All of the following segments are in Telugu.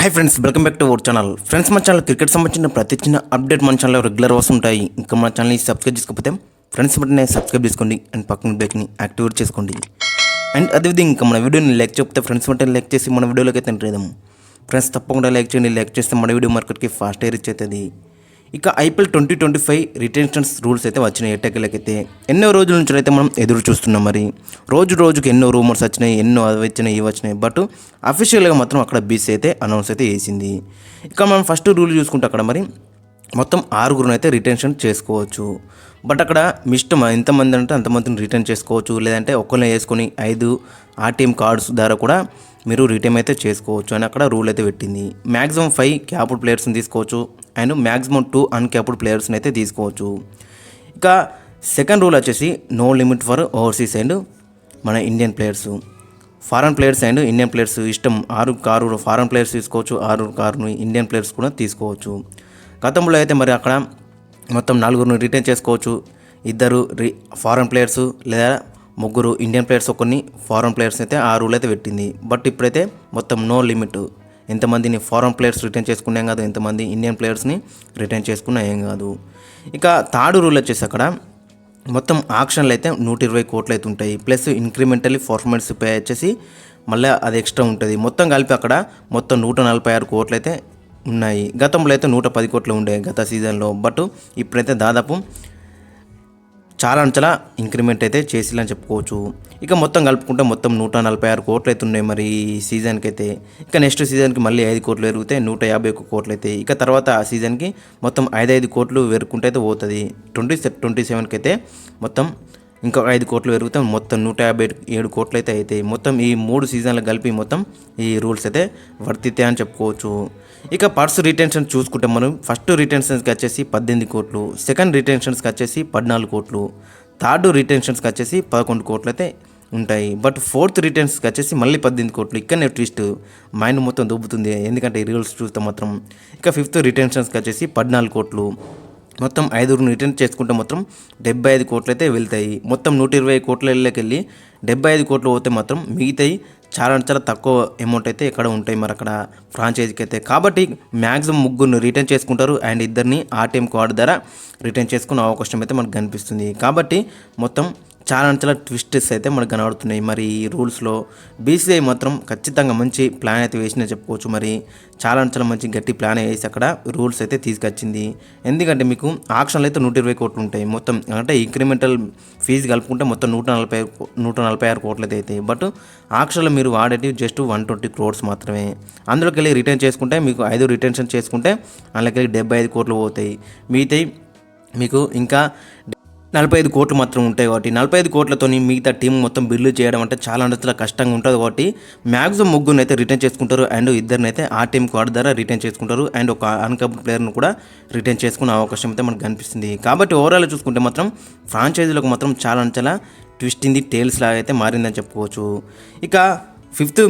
Hi friends, welcome back to our channel. Friends, మన ఛానల్ క్రికెట్ సంబంధించిన ప్రతి చిన్న అప్డేట్ మన ఛానల్లో రెగ్యులర్ వస్తుంటాయి. ఇంకా మన ఛానల్ని సబ్స్క్రైబ్ చేసుకోకపోతే ఫ్రెండ్స్ వెంటనే సబ్స్క్రైబ్ చేసుకోండి అండ్ పక్కన బెల్ని యాక్టివేట్ చేసుకోండి. అండ్ అదేవిధంగా ఇంకా మన వీడియోని లైక్ చెప్తే ఫ్రెండ్స్ వెంటనే లైక్ చేసి మన వీడియోలోకి అయితే ఎంటర్. ఫ్రెండ్స్ తప్పకుండా లైక్ చేయండి. లైక్ చేస్తే మన వీడియో మార్కెట్కి ఫాస్ట్ రీచ్ అవుతుంది. ఇక ఐపీఎల్ 2025 రిటెన్షన్స్ రూల్స్ అయితే వచ్చినాయి. ఎట్టకేలకైతే ఎన్నో రోజుల నుంచి అయితే మనం ఎదురు చూస్తున్నాం. మరి రోజుకి ఎన్నో రూమర్స్ వచ్చినాయి, ఎన్నో అవి వచ్చినాయి ఇవి వచ్చినాయి. బట్ అఫీషియల్గా మాత్రం అక్కడ బీసీ అయితే అనౌన్స్ అయితే చేసింది. ఇక మనం ఫస్ట్ రూల్ చూసుకుంటే అక్కడ మరి మొత్తం 6 అయితే రిటెన్షన్ చేసుకోవచ్చు. బట్ అక్కడ మీ ఇష్టం, ఎంతమంది అంటే అంతమందిని రిటర్న్ చేసుకోవచ్చు. లేదంటే ఒక్కరిని వేసుకొని 5 ఆర్టీఎం కార్డ్స్ ద్వారా కూడా మీరు రిటర్న్ అయితే చేసుకోవచ్చు అని అక్కడ రూల్ అయితే పెట్టింది. మ్యాక్సిమం 5 క్యాప్డ్ ప్లేయర్స్ని తీసుకోవచ్చు అండ్ మ్యాక్సిమం 2 అన్క్యాప్డ్ ప్లేయర్స్ని అయితే తీసుకోవచ్చు. ఇక సెకండ్ రూల్ వచ్చేసి no limit for overseas and మన Indian players. Foreign players and Indian players ఇష్టం 6 ఫారెన్ ప్లేయర్స్ తీసుకోవచ్చు, 6 ఇండియన్ ప్లేయర్స్ కూడా తీసుకోవచ్చు. గతంలో అయితే మరి అక్కడ మొత్తం 4 రిటర్న్ చేసుకోవచ్చు. 2 ఫారెన్ ప్లేయర్స్ లేదా 3 ఇండియన్ ప్లేయర్స్, కొన్ని ఫారెన్ ప్లేయర్స్ అయితే ఆ రూల్ అయితే పెట్టింది. బట్ ఇప్పుడైతే మొత్తం నో లిమిట్, ఎంతమందిని ఫారెన్ ప్లేయర్స్ రిటర్న్ చేసుకున్నా ఏం కాదు, ఎంతమంది ఇండియన్ ప్లేయర్స్ని రిటర్న్ చేసుకున్నా ఏం కాదు. ఇక థర్డ్ రూల్ వచ్చేసి అక్కడ మొత్తం ఆక్షన్లు అయితే 120 కోట్లు అయితే ఉంటాయి. ప్లస్ ఇంక్రిమెంటల్లీ పర్ఫార్మెన్స్ పే వచ్చేసి మళ్ళీ అది ఎక్స్ట్రా ఉంటుంది. మొత్తం కలిపి అక్కడ మొత్తం 146 కోట్లు అయితే ఉన్నాయి. గతంలో అయితే 110 కోట్లు ఉండే గత సీజన్లో. బట్ ఇప్పుడైతే దాదాపు చాలా ఇంక్రిమెంట్ అయితే చేసిలని చెప్పుకోవచ్చు. ఇక మొత్తం కలుపుకుంటే మొత్తం 146 కోట్లు అయితే ఉన్నాయి మరి ఈ సీజన్కి అయితే. ఇక నెక్స్ట్ సీజన్కి మళ్ళీ 5 కోట్లు పెరిగితే 151 కోట్లు అయితే. ఇక తర్వాత ఆ సీజన్కి మొత్తం 5 కోట్లు పెరుగుకుంటే అయితే పోతుంది. 2027కి అయితే మొత్తం ఇంకా 5 కోట్లు పెరిగితే మొత్తం 157 కోట్లు అయితే అవుతాయి. మొత్తం ఈ 3 సీజన్లు కలిపి మొత్తం ఈ రూల్స్ అయితే వర్తితే అని చెప్పుకోవచ్చు. ఇక పర్స్ రిటెన్షన్ చూసుకుంటే మనం ఫస్ట్ రిటెన్షన్స్కి వచ్చేసి 18 కోట్లు, సెకండ్ రిటెన్షన్స్కి వచ్చేసి 14 కోట్లు, థర్డ్ రిటెన్షన్స్కి వచ్చేసి 11 కోట్లు అయితే ఉంటాయి. బట్ ఫోర్త్ రిటర్న్స్కి వచ్చేసి మళ్ళీ 18 కోట్లు. ఇక్కడనే ట్విస్ట్ మైండ్ మొత్తం దొబ్బుతుంది, ఎందుకంటే ఈ రూల్స్ చూస్తే మాత్రం. ఇక ఫిఫ్త్ రిటెన్షన్స్కి వచ్చేసి 14 కోట్లు. మొత్తం 5 రిటర్న్ చేసుకుంటే మొత్తం 75 కోట్లు అయితే వెళ్తాయి. మొత్తం 120 కోట్ల వెళ్ళి 75 కోట్లు పోతే మాత్రం మిగతాయి చాలా తక్కువ అమౌంట్ అయితే ఎక్కడ ఉంటాయి మరి అక్కడ ఫ్రాంచైజీకి అయితే. కాబట్టి మ్యాక్సిమం 3 రిటర్న్ చేసుకుంటారు అండ్ 2 ఆర్టీఎం కార్డు ద్వారా రిటర్న్ చేసుకునే అవకాశం అయితే మనకు కనిపిస్తుంది. కాబట్టి మొత్తం చాలా ట్విస్టెస్ అయితే మనకు కనబడుతున్నాయి. మరి ఈ రూల్స్లో బీసీఐ మాత్రం ఖచ్చితంగా మంచి ప్లాన్ అయితే వేసిందని చెప్పుకోవచ్చు. మరి చాలా మంచి గట్టి ప్లాన్ వేసి అక్కడ రూల్స్ అయితే తీసుకొచ్చింది. ఎందుకంటే మీకు ఆక్షన్లు అయితే 120 కోట్లు ఉంటాయి. మొత్తం అంటే ఇంక్రిమెంటల్ ఫీజు కలుపుకుంటే మొత్తం 146 కోట్లు అయితే అవుతాయి. బట్ ఆక్షన్లో మీరు వాడేటివి జస్ట్ 120 crores మాత్రమే. అందులోకి వెళ్ళి రిటర్న్ చేసుకుంటే మీకు 5 రిటర్న్షన్ చేసుకుంటే అందులోకి వెళ్ళి 75 కోట్లు పోతాయి. మిగతాయి మీకు ఇంకా 45 కోట్లు మాత్రం ఉంటాయి. కాబట్టి 45 కోట్లతో మిగతా టీం మొత్తం బిల్లు చేయడం అంటే చాలా కష్టంగా ఉంటుంది. కాబట్టి మ్యాక్సిమం 3 అయితే రిటర్న్ చేసుకుంటారు అండ్ 2 అయితే ఆ టీం కార్డు ద్వారా రిటర్న్ చేసుకుంటారు అండ్ ఒక అన్కప్డ్ ప్లేయర్ను కూడా రిటర్న్ చేసుకునే అవకాశం అయితే మనకు కనిపిస్తుంది. కాబట్టి ఓవరాల్ చూసుకుంటే మాత్రం ఫ్రాంచైజీలకు మాత్రం చాలా ట్విస్ట్ ఇన్ ది టేల్స్ లాగా అయితే మారిందని చెప్పుకోవచ్చు. ఇక ఫిఫ్త్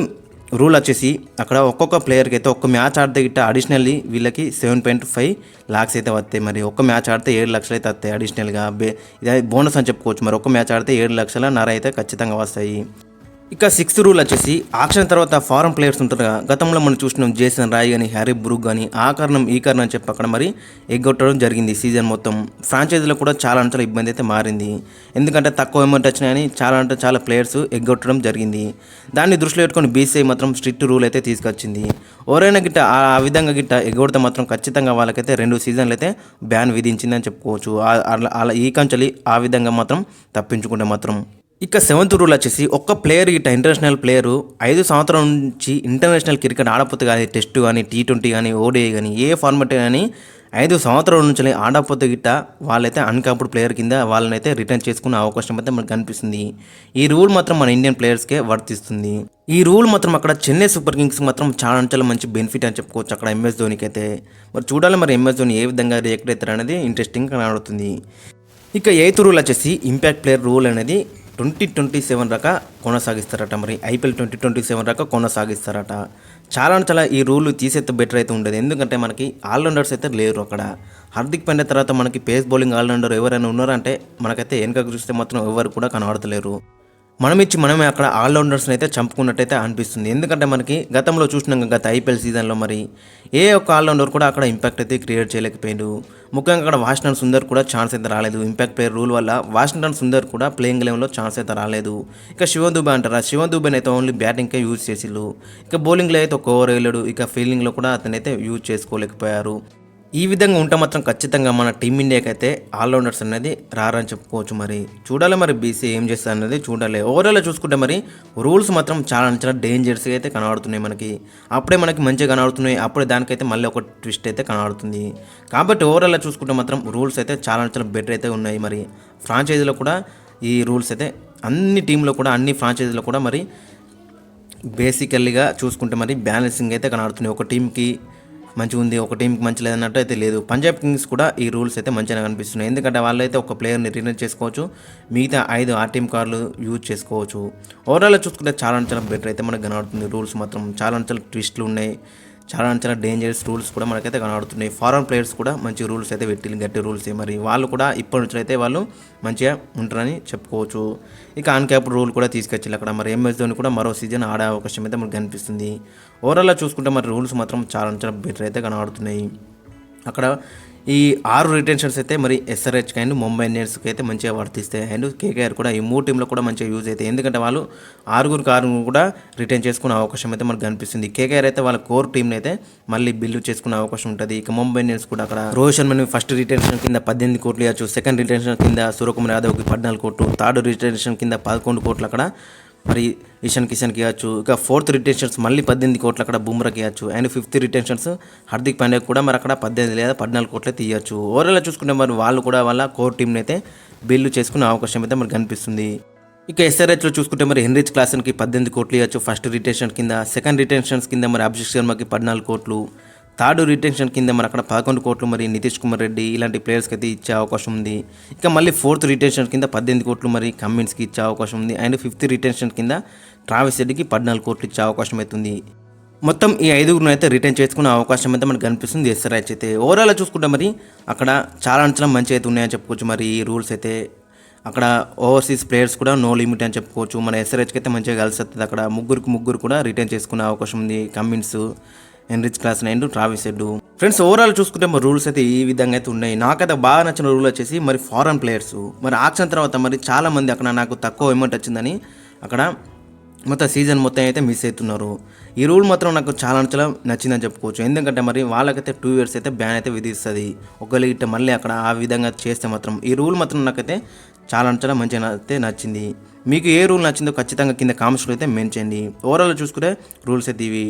రూల్ వచ్చేసి అక్కడ ఒక్కొక్క ప్లేయర్కి అయితే ఒక్క మ్యాచ్ ఆడితే గిట్ట అడిషనల్లీ వీళ్ళకి 7.5 lakhs అయితే వస్తాయి. మరి ఒక్క మ్యాచ్ ఆడితే 7 లక్షలు అయితే వస్తాయి అడిషనల్గా. ఇది బోనస్ అని చెప్పుకోవచ్చు. మరి ఒక్క మ్యాచ్ ఆడితే 7.5 అయితే ఖచ్చితంగా వస్తాయి. ఇక 6th రూల్ వచ్చేసి ఆక్షన్ తర్వాత ఫారెన్ ప్లేయర్స్ ఉంటారు కదా, గతంలో మనం చూసినాం జేసన్ రాయ్ కానీ హ్యారీ బ్రూక్ కానీ ఆ కారణం ఈ కారణం అని చెప్పి అక్కడ మరి ఎగ్గొట్టడం జరిగింది. సీజన్ మొత్తం ఫ్రాంచైజీలో కూడా చాలా ఇబ్బంది అయితే మారింది. ఎందుకంటే తక్కువ అమౌంట్ వచ్చినాయని చాలా ప్లేయర్స్ ఎగ్గొట్టడం జరిగింది. దాన్ని దృష్టిలో పెట్టుకొని బీసీఐ మాత్రం స్ట్రిక్ట్ రూల్ అయితే తీసుకొచ్చింది. ఎవరైనా గిట్ట ఆ విధంగా గిట్ట ఎగ్గొడితే మాత్రం ఖచ్చితంగా వాళ్ళకైతే 2 సీజన్లు అయితే బ్యాన్ విధించిందని చెప్పుకోవచ్చు. అలా ఈ కంచెలి ఆ విధంగా మాత్రం తప్పించుకుంటే మాత్రం. ఇక 7th రూల్ వచ్చేసి ఒక్క ప్లేయర్ గిట్ట ఇంటర్నేషనల్ ప్లేయరు 5 సంవత్సరాల నుంచి ఇంటర్నేషనల్ క్రికెట్ ఆడపోతే కానీ టెస్ట్ కానీ T20 కానీ ఓడిఐ కానీ ఏ ఫార్మాట్ కానీ 5 సంవత్సరాల నుంచి ఆడకపోతే గిట్ట వాళ్ళైతే అన్కాప్డ్ ప్లేయర్ కింద వాళ్ళనైతే రిటర్న్ చేసుకునే అవకాశం అయితే మనకు కనిపిస్తుంది. ఈ రూల్ మాత్రం మన ఇండియన్ ప్లేయర్స్కే వర్తిస్తుంది. ఈ రూల్ మాత్రం అక్కడ చెన్నై సూపర్ కింగ్స్కి మాత్రం చాలా మంచి బెనిఫిట్ అని చెప్పుకోవచ్చు అక్కడ ఎంఎస్ ధోనికి అయితే. మరి చూడాలి మరి ఎంఎస్ ధోని ఏ విధంగా రియాక్ట్ అవుతారు అనేది ఇంట్రెస్టింగ్ కనబడుతుంది. ఇక 8th రూల్ వచ్చేసి ఇంపాక్ట్ ప్లేయర్ రూల్ అనేది 2027 దాకా కొనసాగిస్తారట. మరి ఐపీఎల్ 2027 దాకా కొనసాగిస్తారట. చాలా ఈ రూల్ తీసేస్తే బెటర్ అయితే ఉండదు. ఎందుకంటే మనకి ఆల్రౌండర్స్ అయితే లేరు అక్కడ. హార్దిక్ పాండ్యా తర్వాత మనకి పేస్ బౌలింగ్ ఆల్రౌండర్ ఎవరైనా ఉన్నారంటే మనకైతే వెనక చూస్తే మాత్రం ఎవరు కూడా కనబడతలేరు. మనమే అక్కడ ఆల్రౌండర్స్ని అయితే చంపుకున్నట్టయితే అనిపిస్తుంది. ఎందుకంటే మనకి గతంలో చూసినాం గత ఐపీఎల్ సీజన్లో మరి ఏ ఒక్క ఆల్రౌండర్ కూడా అక్కడ ఇంపాక్ట్ అయితే క్రియేట్ చేయలేకపోయాడు. ముఖ్యంగా అక్కడ వాషింగ్టన్ సుందర్ కూడా ఛాన్స్ అయితే రాలేదు. ఇంపాక్ట్ ప్లేయర్ రూల్ వల్ల వాషింగ్టన్ సుందర్ కూడా ప్లేయింగ్ లెవెన్లో ఛాన్స్ అయితే రాలేదు. ఇక శివన్ దుబే అంటారా, శివన్ దుబేని అయితే ఓన్లీ బ్యాటింగ్కే యూజ్ చేసిళ్ళు. ఇక బౌలింగ్లో అయితే ఒక ఓవర్ వేయలేడు. ఇక ఫీల్డింగ్లో కూడా అతనైతే యూజ్ చేసుకోలేకపోయారు. ఈ విధంగా ఉంటే మాత్రం ఖచ్చితంగా మన టీమిండియాకి అయితే ఆల్రౌండర్స్ అనేది రారని చెప్పుకోవచ్చు. మరి చూడాలి మరి బీసీ ఏం చేస్తారు అనేది చూడాలి. ఓవరాల్గా చూసుకుంటే మరి రూల్స్ మాత్రం చాలా డేంజర్స్గా అయితే కనబడుతున్నాయి మనకి. అప్పుడే మనకి మంచిగా కనబడుతున్నాయి, అప్పుడే దానికైతే మళ్ళీ ఒక ట్విస్ట్ అయితే కనబడుతుంది. కాబట్టి ఓవరాల్గా చూసుకుంటే మాత్రం రూల్స్ అయితే చాలా బెటర్ అయితే ఉన్నాయి. మరి ఫ్రాంచైజీలో కూడా ఈ రూల్స్ అయితే అన్ని టీంలో కూడా అన్ని ఫ్రాంచైజీలో కూడా మరి బేసికల్లీగా చూసుకుంటే మరి బ్యాలెన్సింగ్ అయితే కనబడుతున్నాయి. ఒక టీంకి మంచిగా ఉంది, ఒక టీంకి మంచి లేదన్నట్టు అయితే లేదు. పంజాబ్ కింగ్స్ కూడా ఈ రూల్స్ అయితే మంచిగా కనిపిస్తున్నాయి. ఎందుకంటే వాళ్ళైతే ఒక ప్లేయర్ని రిటర్న్ చేసుకోవచ్చు, మిగతా 5 ఆ టీం కార్లు యూజ్ చేసుకోవచ్చు. ఓవరాల్గా చూసుకుంటే చాలా బెటర్ అయితే మనకు కనబడుతుంది. రూల్స్ మాత్రం చాలా ట్విస్ట్లు ఉన్నాయి, చాలా డేంజరస్ రూల్స్ కూడా మనకైతే కనబడుతున్నాయి. ఫారెన్ ప్లేయర్స్ కూడా మంచి రూల్స్ అయితే పెట్టి గట్టి రూల్స్ మరి వాళ్ళు కూడా ఇప్పటి నుంచి అయితే వాళ్ళు మంచిగా ఉంటారని చెప్పుకోవచ్చు. ఇక అన్క్యాప్డ్ రూల్ కూడా తీసుకొచ్చి అక్కడ మరి ఎంఎస్ ధోని కూడా మరో సీజన్ ఆడే అవకాశం అయితే మనకు కనిపిస్తుంది. ఓవరాల్గా చూసుకుంటే మరి రూల్స్ మాత్రం చాలా బెటర్ అయితే కనబడుతున్నాయి. అక్కడ ఈ 6 రిటెన్షన్స్ అయితే మరి ఎస్ఆర్హెచ్కి అండ్ ముంబై ఇండియన్స్కి అయితే మంచిగా వర్తిస్తాయి. అండ్ కేకేఆర్ కూడా ఈ 3 టీంలో కూడా మంచిగా యూజ్ అవుతాయి. ఎందుకంటే వాళ్ళు 6 కూడా రిటైన్ చేసుకునే అవకాశం అయితే మనకు కనిపిస్తుంది. కేకేఆర్ అయితే వాళ్ళ కోర్ టీంని అయితే మళ్ళీ బిల్డ్ చేసుకునే అవకాశం ఉంటుంది. ఇక ముంబై ఇండియన్స్ కూడా అక్కడ రోహిత్ శర్మని ఫస్ట్ రిటెన్షన్ కింద 18 కోట్లు ఇవ్వచ్చు, సెకండ్ రిటెన్షన్ కింద సూర్యకుమార్ యాదవ్కి 14 కోట్లు, థర్డ్ రిటెన్షన్ కింద 11 కోట్లు అక్కడ మరి ఇషాన్ కిషన్కి ఇవ్వచ్చు. ఇక 4th రిటెన్షన్స్ మళ్ళీ 18 కోట్లు అక్కడ బుమ్రాకి ఇవ్వచ్చు. అండ్ 5th రిటెన్షన్స్ హార్దిక్ పాండ్యాకి కూడా మరి అక్కడ 18 లేదా 14 కోట్లు అయితే ఇవ్వచ్చు. ఓవరాల్గా చూసుకుంటే మరి వాళ్ళు కూడా వాళ్ళ కోర్ టీంని అయితే బిల్డ్ చేసుకునే అవకాశం అయితే మనకు కనిపిస్తుంది. ఇక ఎస్ఆర్హెచ్లో చూసుకుంటే మరి హెన్రిచ్ క్లాసన్కి 18 కోట్లు ఇవ్వచ్చు ఫస్ట్ రిటెన్షన్ కింద, సెకండ్ రిటెన్షన్స్ కింద మరి అభిషేక్ శర్మకి 14 కోట్లు, థర్డ్ రిటెన్షన్ కింద మరి అక్కడ 11 కోట్లు మరి నితీష్ కుమార్ రెడ్డి ఇలాంటి ప్లేయర్స్కి అయితే ఇచ్చే అవకాశం ఉంది. ఇక మళ్ళీ 4th రిటెన్షన్ కింద 18 కోట్లు మరి కమిన్స్కి ఇచ్చే అవకాశం ఉంది. అండ్ 5th రిటెన్షన్ కింద ట్రావిస్ రెడ్డికి 14 కోట్లు ఇచ్చే అవకాశం అవుతుంది. మొత్తం ఈ 5 అయితే రిటర్న్ చేసుకునే అవకాశం అయితే మనకు కనిపిస్తుంది ఎస్ఆర్హెచ్ అయితే. ఓవరాల్గా చూసుకుంటే మరి అక్కడ చాలా మంచి అయితే ఉన్నాయని చెప్పుకోవచ్చు. మరి ఈ రూల్స్ అయితే అక్కడ ఓవర్సీస్ ప్లేయర్స్ కూడా నో లిమిట్ అని చెప్పుకోవచ్చు. మన ఎస్ఆర్హెచ్కి అయితే మంచిగా కలిసి వస్తుంది. అక్కడ ముగ్గురు కూడా రిటర్న్ చేసుకునే అవకాశం ఉంది. Cummins, Heinrich Klaasen and Travis head. Friends overall చూసుకుంటే మరి రూల్స్ అయితే ఈ విధంగా అయితే ఉన్నాయి. నాకైతే బాగా నచ్చిన రూల్ వచ్చేసి మరి ఫారెన్ ప్లేయర్స్ మరి ఆక్షన్ తర్వాత మరి చాలా మంది అక్కడ నాకు తక్కువ అమౌంట్ వచ్చిందని అక్కడ మొత్తం సీజన్ మొత్తం అయితే మిస్ అవుతున్నారు. ఈ రూల్ మాత్రం నాకు చాలా నచ్చిందని చెప్పుకోవచ్చు. ఎందుకంటే మరి వాళ్ళకైతే 2 years అయితే బ్యాన్ అయితే విధిస్తుంది. ఒకవేళ ఇట్ట మళ్ళీ అక్కడ ఆ విధంగా చేస్తే మాత్రం ఈ రూల్ మాత్రం నాకైతే చాలా మంచిగా అయితే నచ్చింది. మీకు ఏ రూల్ నచ్చిందో ఖచ్చితంగా కింద కామెంట్స్లో అయితే మెన్షన్ చేయండి. ఓవరాల్ చూసుకుంటే రూల్స్ అయితే ఇవి.